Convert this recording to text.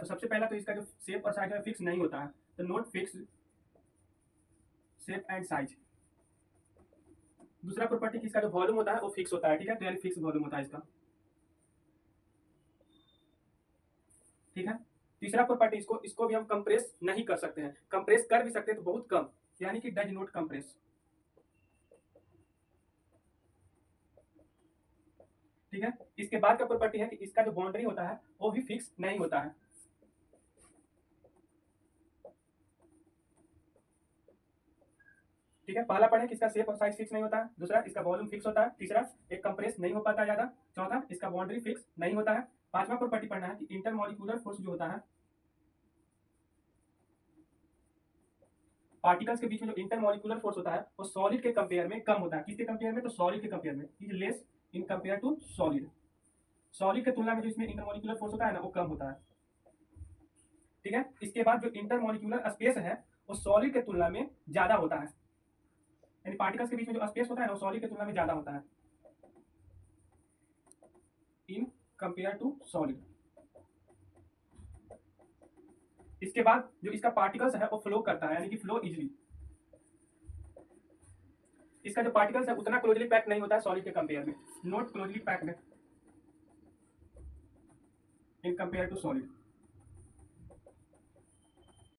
सबसे पहला तो इसका जो शेप और साइज है फिक्स नहीं होता है, तो note fix shape and size. दूसरा प्रॉपर्टी कि इसका जो वॉल्यूम होता है वो फिक्स होता है, ठीक है, तो यानी फिक्स वॉल्यूम होता है इसका, ठीक है। तीसरा प्रॉपर्टी इसको भी हम कंप्रेस नहीं कर सकते हैं, कंप्रेस कर भी सकते हैं तो बहुत कम, यानी कि डज नॉट कंप्रेस, ठीक है। इसके बाद का प्रॉपर्टी है कि इसका जो बाउंड्री होता है वो भी फिक्स नहीं होता है, ठीक है। पहला पढ़े कि इसका शेप और साइज फिक्स नहीं होता है, दूसरा इसका वॉल्यूम फिक्स होता है, तीसरा एक कंप्रेस नहीं हो पाता ज्यादा, चौथा इसका बाउंड्री फिक्स नहीं होता है। पांचवा प्रॉपर्टी पढ़ना है कि इंटरमॉलिक्यूलर फोर्स जो होता है, पार्टिकल्स के बीच में जो इंटरमॉलिक्यूलर फोर्स होता है वो सॉलिड के कंपेयर में कम होता है। किसके कंपेयर में? तो सॉलिड के कंपेयर में, is less in compare to solid. Solid के तुलना में जो इसमें इंटरमॉलिक्यूलर फोर्स होता है ना वो कम होता है, ठीक है। इसके बाद जो इंटरमॉलिक्यूलर स्पेस है वो सॉलिड के तुलना में ज्यादा होता है, यानी पार्टिकल्स के बीच में जो स्पेस होता है ना वो सॉलिड की तुलना में ज्यादा होता है इन कंपेयर टू सॉलिड। इसके बाद जो इसका पार्टिकल्स है वो फ्लो करता है, यानी कि फ्लो इजिली। इसका जो पार्टिकल्स है उतना क्लोजली पैक नहीं होता है सॉलिड के कंपेयर में, not closely packed in compare to solid.